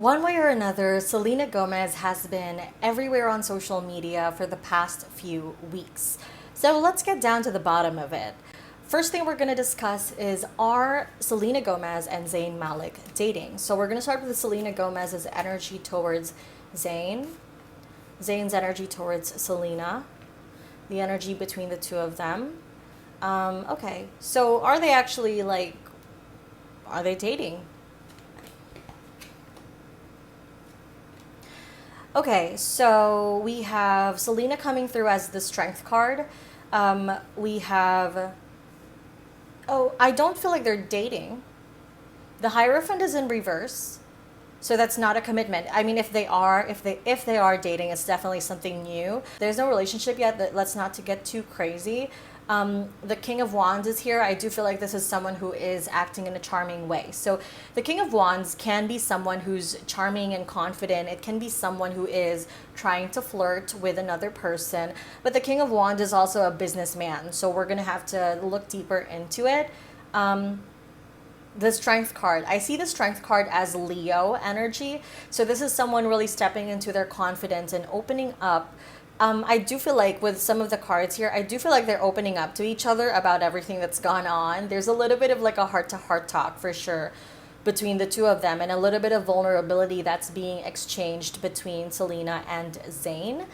One way or another, Selena Gomez has been everywhere on social media for the past few weeks. So let's get down to the bottom of it. First thing we're going to discuss is, are Selena Gomez and Zayn Malik dating? So we're going to start with Selena Gomez's energy towards Zayn, Zayn's energy towards Selena, the energy between the two of them. Okay, so are they actually are they dating? Okay, so we have Selena coming through as the strength card. We have, oh, I don't feel like they're dating. The Hierophant is in reverse, so that's not a commitment. I mean, if they are dating, it's definitely something new. There's no relationship yet. Let's not to get too crazy. The King of Wands is here. I do feel like this is someone who is acting in a charming way. So the King of Wands can be someone who's charming and confident. It can be someone who is trying to flirt with another person. But the King of Wands is also a businessman. So we're going to have to look deeper into it. The Strength card. I see the Strength card as Leo energy. So this is someone really stepping into their confidence and opening up. I do feel like with some of the cards here, I do feel like they're opening up to each other about everything that's gone on. There's a little bit of like a heart-to-heart talk for sure between the two of them, and a little bit of vulnerability that's being exchanged between Selena and Zayn.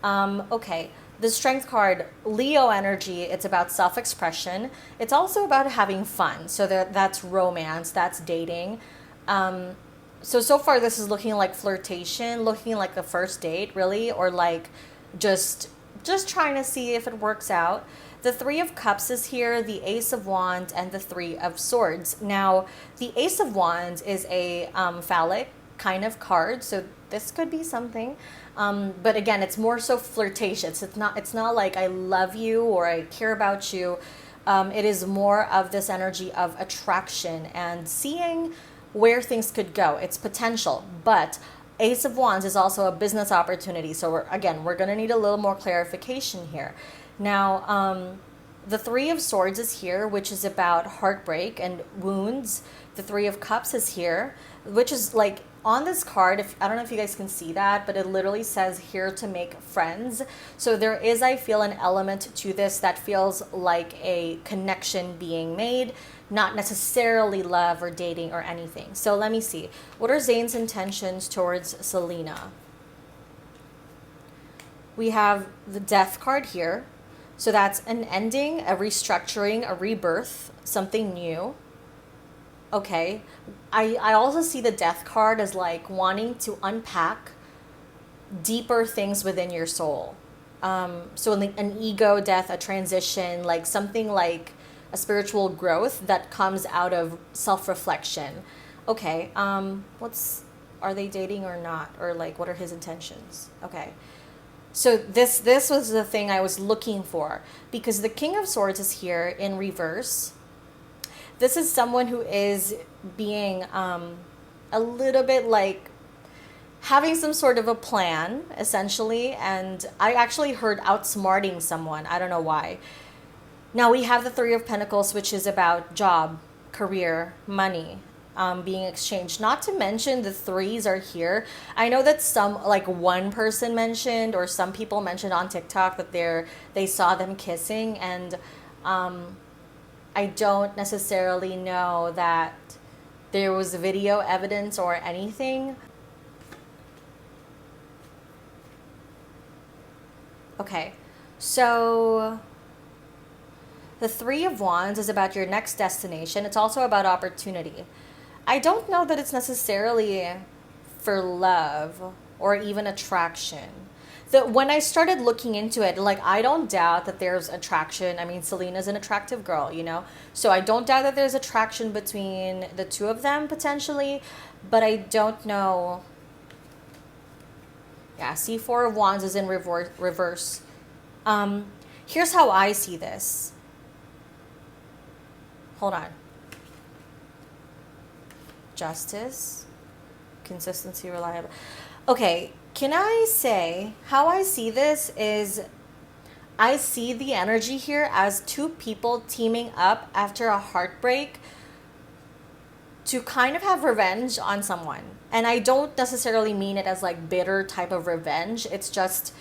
Okay, the Strength card, Leo energy, it's about self-expression. It's also about having fun. So that's romance, that's dating. So far this is looking like flirtation, looking like a first date, really, or like just trying to see if it works out. The Three of Cups is here, the Ace of Wands, and the Three of Swords. Now, the Ace of Wands is a phallic kind of card, so this could be something. But again, it's more so flirtatious. It's not like I love you or I care about you. It is more of this energy of attraction and seeing where things could go. It's potential, but Ace of Wands is also a business opportunity. So we're going to need a little more clarification here. Now, the Three of Swords is here, which is about heartbreak and wounds. The Three of Cups is here, which is like on this card, I don't know if you guys can see that, but it literally says here to make friends. So there is, I feel, an element to this that feels like a connection being made, not necessarily love or dating or anything. So let me see. What are Zayn's intentions towards Selena? We have the Death card here. So that's an ending, a restructuring, a rebirth, something new. Okay. I also see the Death card as like wanting to unpack deeper things within your soul. So an ego death, a transition, like something like a spiritual growth that comes out of self-reflection. Okay, are they dating or not? Or like, what are his intentions? Okay. So this was the thing I was looking for, because the King of Swords is here in reverse. This is someone who is being a little bit like having some sort of a plan, essentially. And I actually heard outsmarting someone. I don't know why. Now we have the Three of Pentacles, which is about job, career, money, being exchanged. Not to mention the threes are here. I know that one person mentioned, or some people mentioned on TikTok that they saw them kissing, and I don't necessarily know that there was video evidence or anything. Okay, so the Three of Wands is about your next destination. It's also about opportunity. I don't know that it's necessarily for love or even attraction. When I started looking into it, like, I don't doubt that there's attraction. I mean, Selena's an attractive girl, you know? So I don't doubt that there's attraction between the two of them, potentially. But I don't know. Yeah, see, Four of Wands is in reverse. Here's how I see this. Hold on. Justice, consistency, reliable. Okay, can I say how I see this is, I see the energy here as two people teaming up after a heartbreak to kind of have revenge on someone. And I don't necessarily mean it as like bitter type of revenge. It's just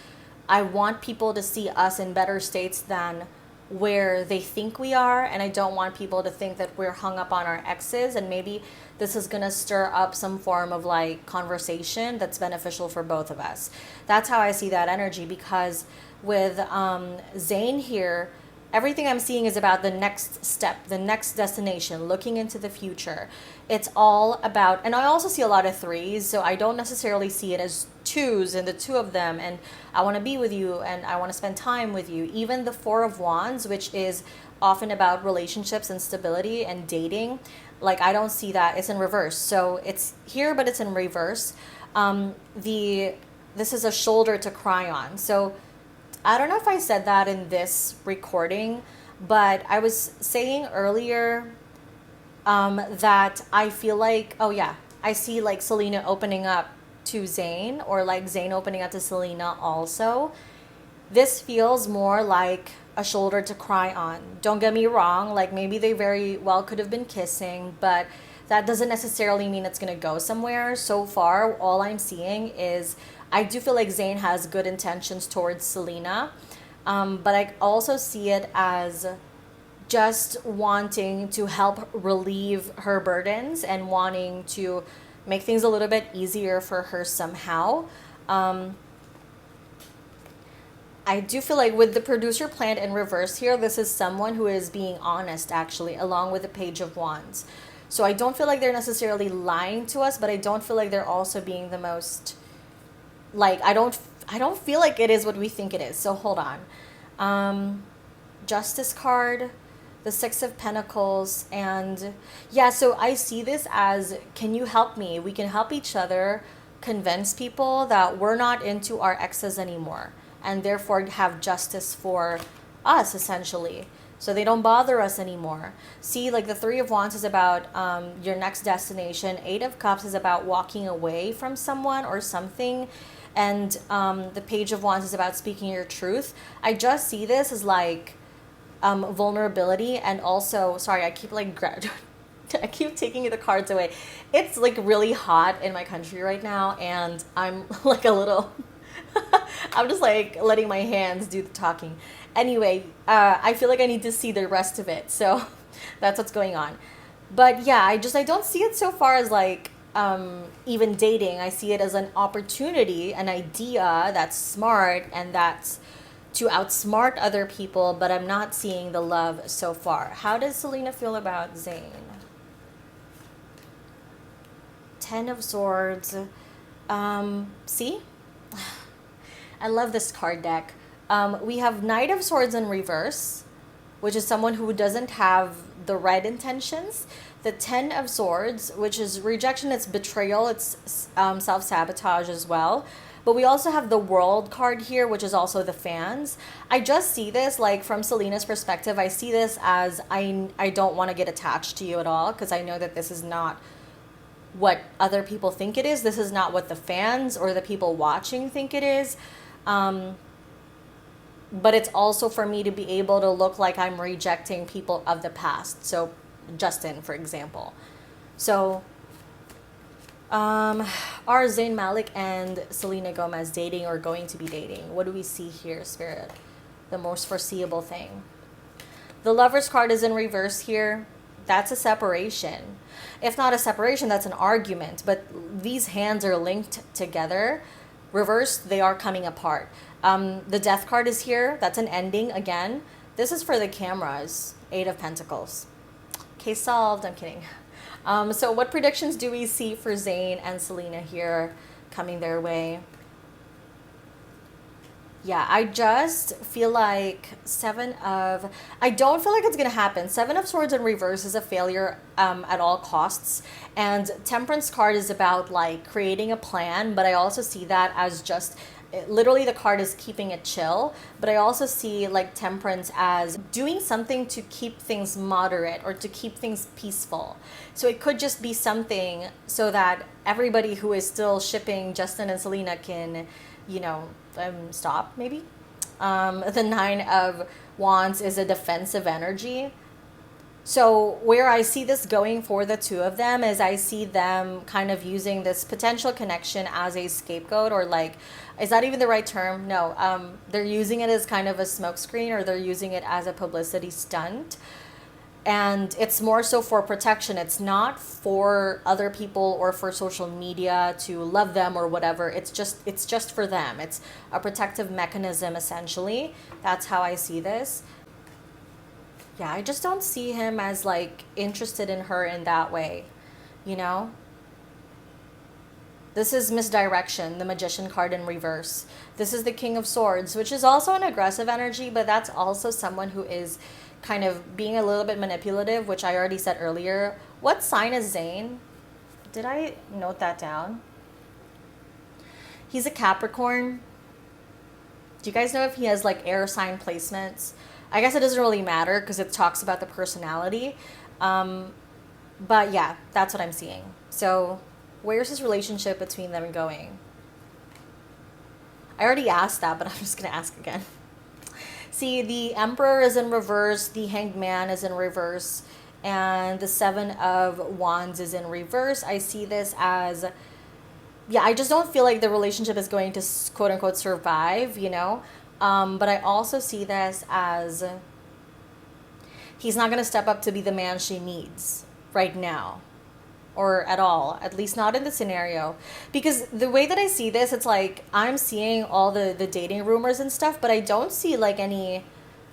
I want people to see us in better states than where they think we are, and I don't want people to think that we're hung up on our exes, and maybe this is going to stir up some form of like conversation that's beneficial for both of us. That's how I see that energy, because with Zayn here, everything I'm seeing is about the next step, the next destination, looking into the future. It's all about, and I also see a lot of threes, so I don't necessarily see it as twos and the two of them, and I want to be with you and I want to spend time with you. Even the Four of Wands, which is often about relationships and stability and dating, like I don't see that. It's in reverse. So it's here, but it's in reverse. This is a shoulder to cry on. So I don't know if I said that in this recording, but I was saying earlier that I feel like, oh yeah, I see like Selena opening up to Zayn, or like Zayn opening up to Selena also. This feels more like a shoulder to cry on. Don't get me wrong, like maybe they very well could have been kissing, but that doesn't necessarily mean it's going to go somewhere. So far, all I'm seeing is I do feel like Zayn has good intentions towards Selena, but I also see it as just wanting to help relieve her burdens and wanting to make things a little bit easier for her somehow. I do feel like with the producer plant in reverse here, this is someone who is being honest, actually, along with the Page of Wands. So I don't feel like they're necessarily lying to us, but I don't feel like they're also being the most, like, I don't feel like it is what we think it is. So hold on. Justice card, the Six of Pentacles, and yeah, so I see this as, can you help me? We can help each other convince people that we're not into our exes anymore, and therefore have justice for us, essentially, so they don't bother us anymore. See, like the Three of Wands is about your next destination. Eight of Cups is about walking away from someone or something, and the Page of Wands is about speaking your truth. I just see this as like vulnerability, and also, sorry, I keep like I keep taking the cards away. It's like really hot in my country right now, and I'm like a little I'm just like letting my hands do the talking. Anyway, I feel like I need to see the rest of it, so that's what's going on. But yeah, I don't see it so far as like even dating. I see it as an opportunity, an idea that's smart and that's to outsmart other people, but I'm not seeing the love so far. How does Selena feel about Zayn? Ten of Swords. See? I love this card deck. We have Knight of Swords in reverse, which is someone who doesn't have the right intentions. The Ten of Swords, which is rejection, it's betrayal, it's self-sabotage as well. But we also have the World card here, which is also the fans. I just see this, like from Selena's perspective, I see this as I don't want to get attached to you at all, because I know that this is not what other people think it is. This is not what the fans or the people watching think it is. But it's also for me to be able to look like I'm rejecting people of the past. So Justin, for example. So are Zayn Malik and Selena Gomez dating or going to be dating? What do we see here, Spirit? The most foreseeable thing. The Lover's card is in reverse here. That's a separation. If not a separation, that's an argument. But these hands are linked together. Reverse, they are coming apart. The Death card is here. That's an ending again. This is for the cameras. Eight of Pentacles. Case solved. I'm kidding. So what predictions do we see for Zayn and Selena here coming their way? Yeah, I just feel like I don't feel like it's going to happen. Seven of Swords in reverse is a failure at all costs. And Temperance card is about like creating a plan, but I also see that as just literally the card is keeping it chill, but I also see like Temperance as doing something to keep things moderate or to keep things peaceful. So it could just be something so that everybody who is still shipping Justin and Selena can, stop maybe. The Nine of Wands is a defensive energy. So where I see this going for the two of them is I see them kind of using this potential connection as a scapegoat, or like, is that even the right term? No. They're using it as kind of a smokescreen, or they're using it as a publicity stunt. And it's more so for protection. It's not for other people or for social media to love them or whatever. It's just for them. It's a protective mechanism essentially. That's how I see this. Yeah, I just don't see him as like interested in her in that way, you know? This is misdirection, the magician card in reverse. This is the King of Swords, which is also an aggressive energy, but that's also someone who is kind of being a little bit manipulative, which I already said earlier. What sign is Zayn? Did I note that down? He's a Capricorn. Do you guys know if he has like air sign placements? I guess it doesn't really matter because it talks about the personality. But yeah, that's what I'm seeing. So where's this relationship between them going? I already asked that, but I'm just going to ask again. See, the Emperor is in reverse, the Hanged Man is in reverse, and the Seven of Wands is in reverse. I see this as, yeah, I just don't feel like the relationship is going to quote unquote survive, you know? But I also see this as he's not going to step up to be the man she needs right now, or at all, at least not in the scenario. Because the way that I see this, it's like I'm seeing all the dating rumors and stuff, but I don't see like any,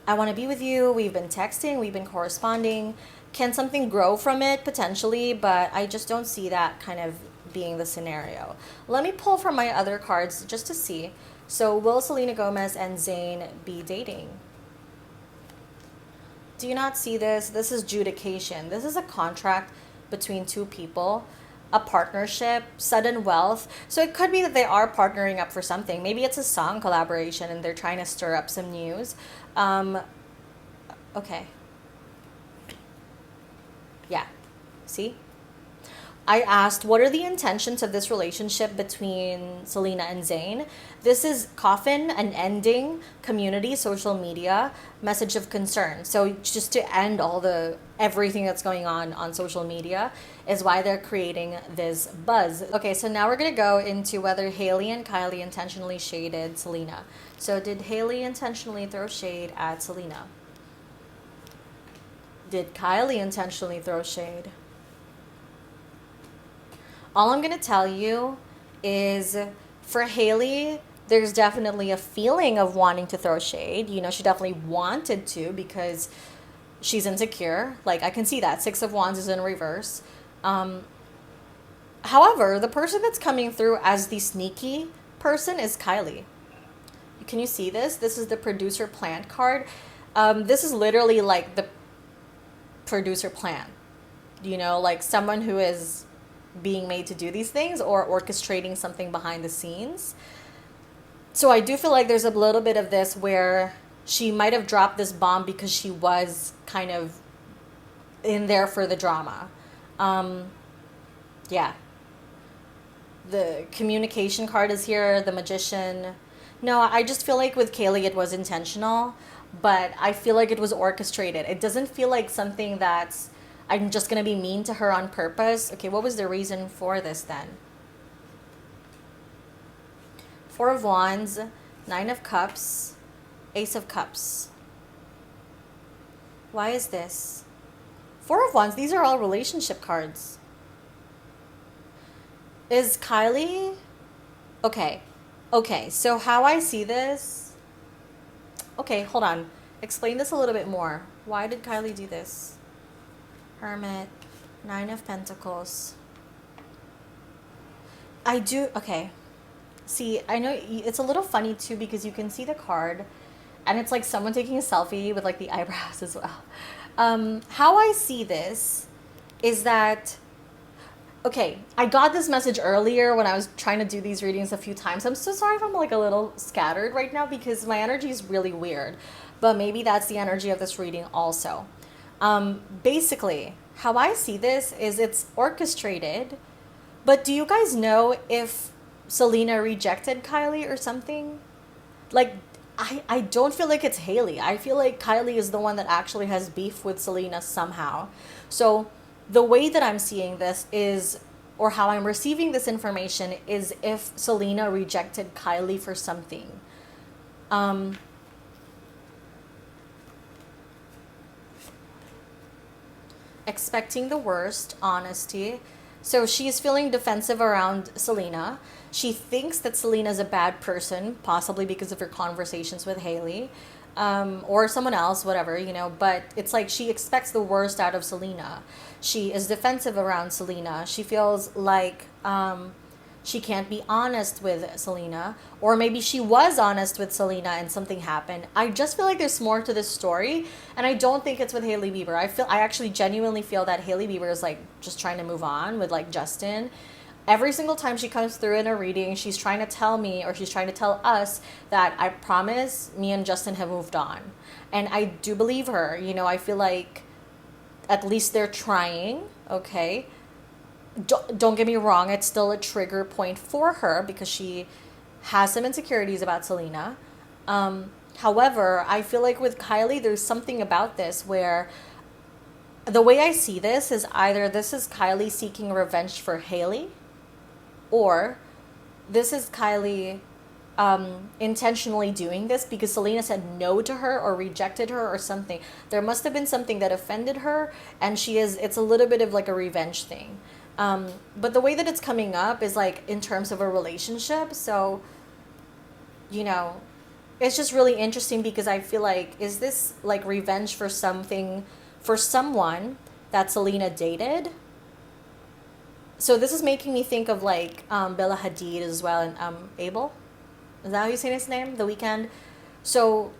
I want to be with you, we've been texting, we've been corresponding. Can something grow from it? Potentially, but I just don't see that kind of being the scenario. Let me pull from my other cards just to see. So will Selena Gomez and Zayn be dating? Do you not see this? This is judication. This is a contract between two people, a partnership, sudden wealth. So it could be that they are partnering up for something. Maybe it's a song collaboration and they're trying to stir up some news. Okay. Yeah. See? I asked, what are the intentions of this relationship between Selena and Zayn? This is coffin, an ending, community, social media, message of concern. So just to end everything that's going on social media is why they're creating this buzz. Okay, so now we're going to go into whether Hailey and Kylie intentionally shaded Selena. So did Hailey intentionally throw shade at Selena? Did Kylie intentionally throw shade? All I'm going to tell you is for Hailey, there's definitely a feeling of wanting to throw shade. You know, she definitely wanted to because she's insecure. Like, I can see that. Six of Wands is in reverse. However, the person that's coming through as the sneaky person is Kylie. Can you see this? This is the producer plant card. This is literally like the producer plant. You know, like someone who is being made to do these things or orchestrating something behind the scenes. So I do feel like there's a little bit of this where she might have dropped this bomb because she was kind of in there for the drama. Yeah. The communication card is here, the magician. No, I just feel like with Kaylee it was intentional, but I feel like it was orchestrated. It doesn't feel like something that's I'm just going to be mean to her on purpose. Okay, what was the reason for this then? Four of Wands, Nine of Cups, Ace of Cups. Why is this? Four of Wands, these are all relationship cards. Is Kylie... Okay, so how I see this... Okay, hold on. Explain this a little bit more. Why did Kylie do this? Hermit, Nine of Pentacles. Okay. See, I know it's a little funny too because you can see the card and it's like someone taking a selfie with like the eyebrows as well. How I see this is that, okay, I got this message earlier when I was trying to do these readings a few times. I'm so sorry if I'm like a little scattered right now because my energy is really weird, but maybe that's the energy of this reading also. Basically, how I see this is it's orchestrated, but do you guys know if Selena rejected Kylie or something? Like, I don't feel like it's Hailey. I feel like Kylie is the one that actually has beef with Selena somehow. So the way that I'm seeing this is, or how I'm receiving this information is, if Selena rejected Kylie for something. Um, Expecting the worst, honesty. So she's feeling defensive around Selena. She thinks that Selena's a bad person, possibly because of her conversations with Hailey, or someone else, whatever, But it's like she expects the worst out of Selena. She is defensive around Selena. She feels like she can't be honest with Selena, or maybe she was honest with Selena and something happened. I just feel like there's more to this story, and I don't think it's with Hailey Bieber. I actually genuinely feel that Hailey Bieber is like just trying to move on with like Justin. Every single time she comes through in a reading, she's trying to tell me, or she's trying to tell us, that I promise me and Justin have moved on. And I do believe her. I feel like at least they're trying, okay? Don't get me wrong, it's still a trigger point for her because she has some insecurities about Selena. However, I feel like with Kylie, there's something about this where the way I see this is either this is Kylie seeking revenge for Hailey, or this is Kylie intentionally doing this because Selena said no to her or rejected her or something. There must have been something that offended her, and it's a little bit of like a revenge thing. But the way that it's coming up is like in terms of a relationship. So, it's just really interesting because I feel like, is this like revenge for something, for someone that Selena dated? So this is making me think of like Bella Hadid as well, and Abel. Is that how you say his name? The Weeknd. So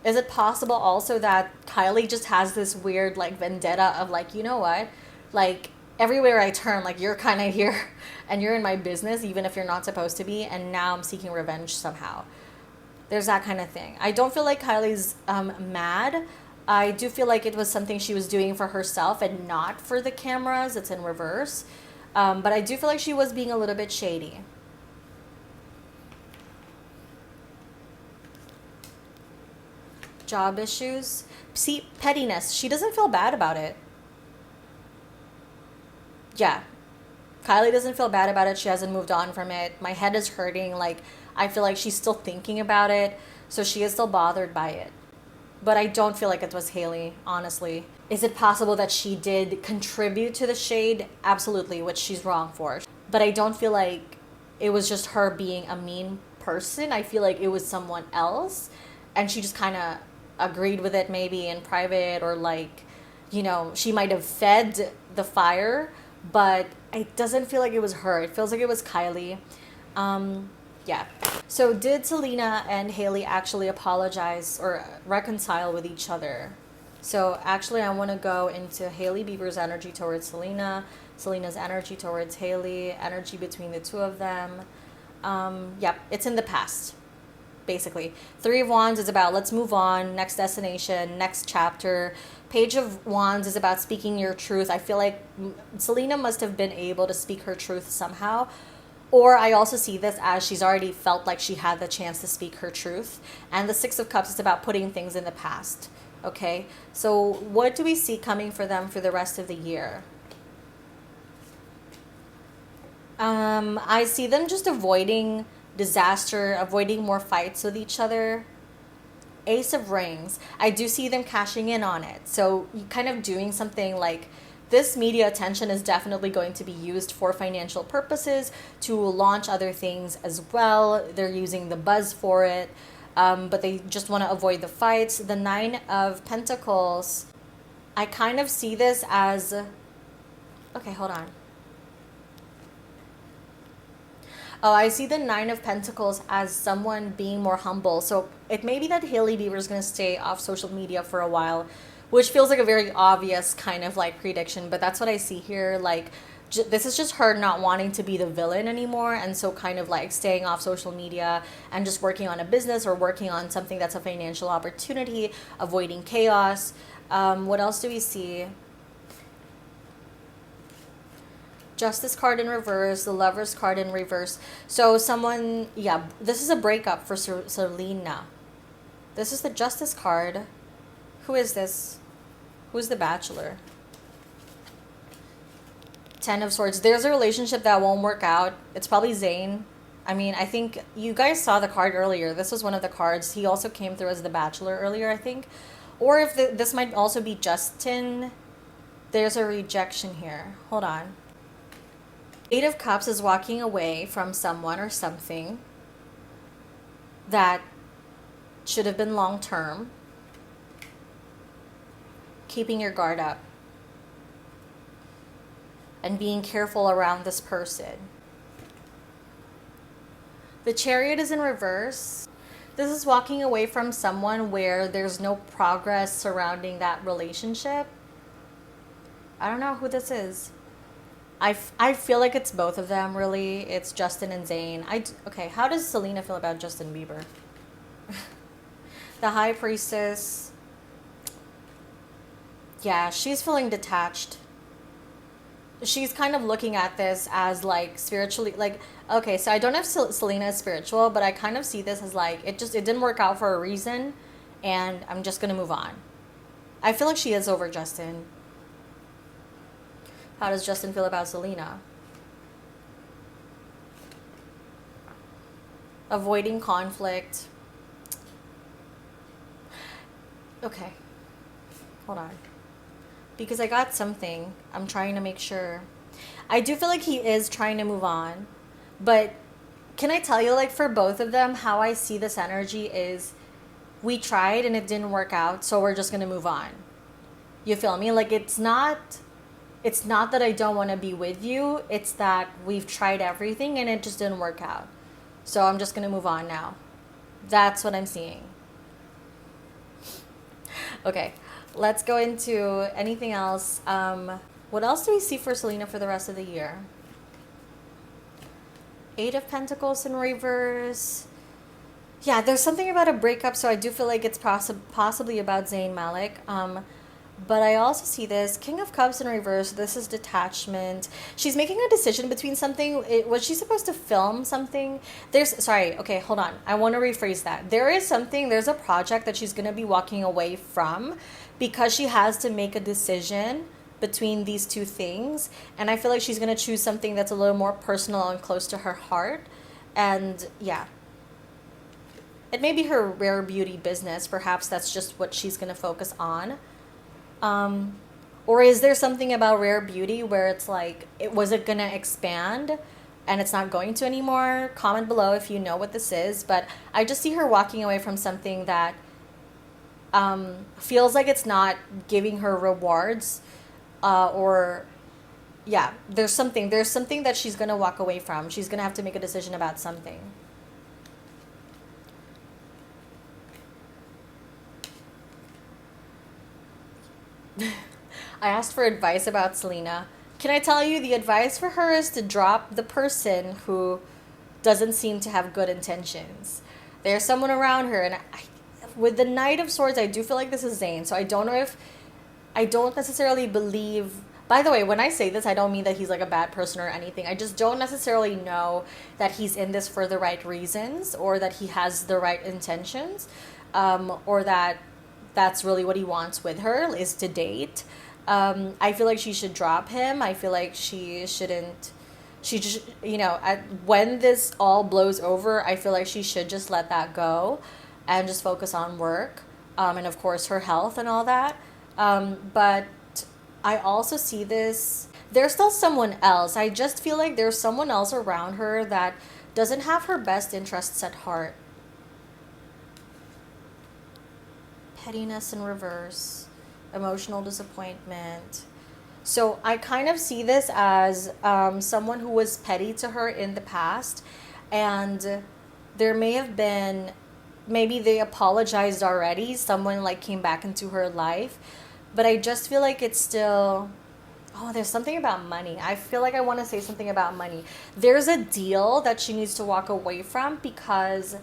is it possible also that Kylie just has this weird like vendetta of like, you know what? Like everywhere I turn, like you're kind of here and you're in my business, even if you're not supposed to be. And now I'm seeking revenge somehow. There's that kind of thing. I don't feel like Kylie's mad. I do feel like it was something she was doing for herself and not for the cameras. It's in reverse. But I do feel like she was being a little bit shady. Job issues. See, pettiness. She doesn't feel bad about it. Yeah. Kylie doesn't feel bad about it. She hasn't moved on from it. My head is hurting. Like, I feel like she's still thinking about it. So she is still bothered by it. But I don't feel like it was Hailey, honestly. Is it possible that she did contribute to the shade? Absolutely, which she's wrong for. But I don't feel like it was just her being a mean person. I feel like it was someone else. And she just kind of agreed with it maybe in private, or like, she might have fed the fire, but it doesn't feel like it was her. It feels like it was Kylie. Yeah. So did Selena and Hailey actually apologize or reconcile with each other? So actually I want to go into Hailey Bieber's energy towards Selena, Selena's energy towards Hailey, energy between the two of them. Yep, it's in the past, basically. Three of Wands is about let's move on, next destination, next chapter. Page of Wands is about speaking your truth. I feel like Selena must have been able to speak her truth somehow. Or I also see this as she's already felt like she had the chance to speak her truth. And the Six of Cups is about putting things in the past. Okay, so what do we see coming for them for the rest of the year? I see them just avoiding disaster, avoiding more fights with each other. Ace of Rings. I do see them cashing in on it. So you kind of doing something like this. Media attention is definitely going to be used for financial purposes to launch other things as well. They're using the buzz for it, but they just want to avoid the fights. The Nine of Pentacles. I kind of see this as... Okay, hold on. Oh, I see the Nine of Pentacles as someone being more humble. So it may be that Hailey Bieber is going to stay off social media for a while, which feels like a very obvious kind of like prediction, but that's what I see here. Like, this is just her not wanting to be the villain anymore, and so kind of like staying off social media and just working on a business or working on something that's a financial opportunity, avoiding chaos. What else do we see? Justice card in reverse, the Lovers card in reverse. So someone, yeah, this is a breakup for Selena. This is the Justice card. Who is this? Who's the Bachelor? Ten of Swords. There's a relationship that won't work out. It's probably Zayn. I mean, I think you guys saw the card earlier. This was one of the cards. He also came through as the Bachelor earlier, I think. Or if this might also be Justin. There's a rejection here. Hold on. Eight of Cups is walking away from someone or something that should have been long term. Keeping your guard up. And being careful around this person. The Chariot is in reverse. This is walking away from someone where there's no progress surrounding that relationship. I don't know who this is. I feel like it's both of them, really. It's Justin and Zayn. Okay, how does Selena feel about Justin Bieber? The High Priestess. Yeah, she's feeling detached. She's kind of looking at this as like spiritually, like, okay, so I don't know if Selena is spiritual, but I kind of see this as like, it didn't work out for a reason, and I'm just gonna move on. I feel like she is over Justin. How does Justin feel about Selena? Avoiding conflict. Okay. Hold on. Because I got something. I'm trying to make sure. I do feel like he is trying to move on. But can I tell you, like, for both of them, how I see this energy is we tried and it didn't work out, so we're just going to move on. You feel me? Like, it's not that I don't want to be with you. It's that we've tried everything and it just didn't work out. So I'm just going to move on now. That's what I'm seeing. Okay, let's go into anything else. What else do we see for Selena for the rest of the year? Eight of Pentacles in reverse. Yeah, there's something about a breakup, so I do feel like it's possibly about Zayn Malik. But I also see this King of Cups in reverse. This is detachment. She's making a decision between something. Was she supposed to film something? Okay, hold on. I want to rephrase that. There's a project that she's going to be walking away from because she has to make a decision between these two things. And I feel like she's going to choose something that's a little more personal and close to her heart. And yeah. It may be her rare beauty business. Perhaps that's just what she's going to focus on. Or is there something about rare beauty where it's like, was it going to expand and it's not going to anymore? Comment below if you know what this is. But I just see her walking away from something that feels like it's not giving her rewards. There's something that she's going to walk away from. She's going to have to make a decision about something. I asked for advice about Selena. Can I tell you, the advice for her is to drop the person who doesn't seem to have good intentions. There's someone around her, and with the Knight of Swords, I do feel like this is Zayn. So I don't necessarily believe. By the way, when I say this, I don't mean that he's like a bad person or anything. I just don't necessarily know that he's in this for the right reasons, or that he has the right intentions, or that that's really what he wants with her, is to date. I feel like she should drop him. I feel like she shouldn't. She just, when this all blows over, I feel like she should just let that go and just focus on work, and of course her health and all that. But I also see this. There's still someone else. I just feel like there's someone else around her that doesn't have her best interests at heart. Pettiness in reverse. Emotional disappointment. So I kind of see this as someone who was petty to her in the past, and there may have been, maybe they apologized already. Someone like came back into her life, but I just feel like it's still, there's something about money. I feel like I want to say something about money. There's a deal that she needs to walk away from because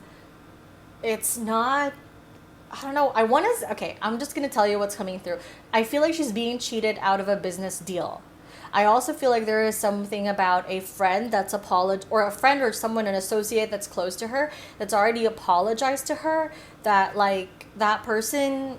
it's not, I don't know. I'm just going to tell you what's coming through. I feel like she's being cheated out of a business deal. I also feel like there is something about a friend that's or a friend or someone, an associate that's close to her, that's already apologized to her, that like that person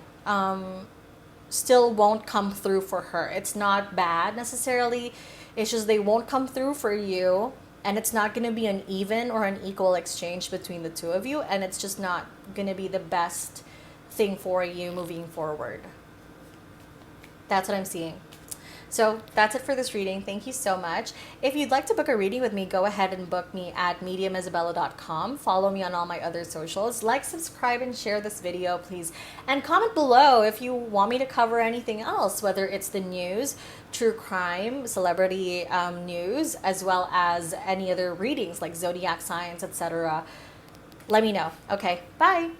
still won't come through for her. It's not bad necessarily. It's just they won't come through for you, and it's not going to be an even or an equal exchange between the two of you, and it's just not going to be the best thing for you moving forward. That's what I'm seeing. So that's it for this reading. Thank you so much. If you'd like to book a reading with me, go ahead and book me at mediumisabella.com. Follow me on all my other socials. Like, subscribe, and share this video, please. And comment below if you want me to cover anything else, whether it's the news, true crime, celebrity news, as well as any other readings like zodiac signs, etc. Let me know. Okay, bye.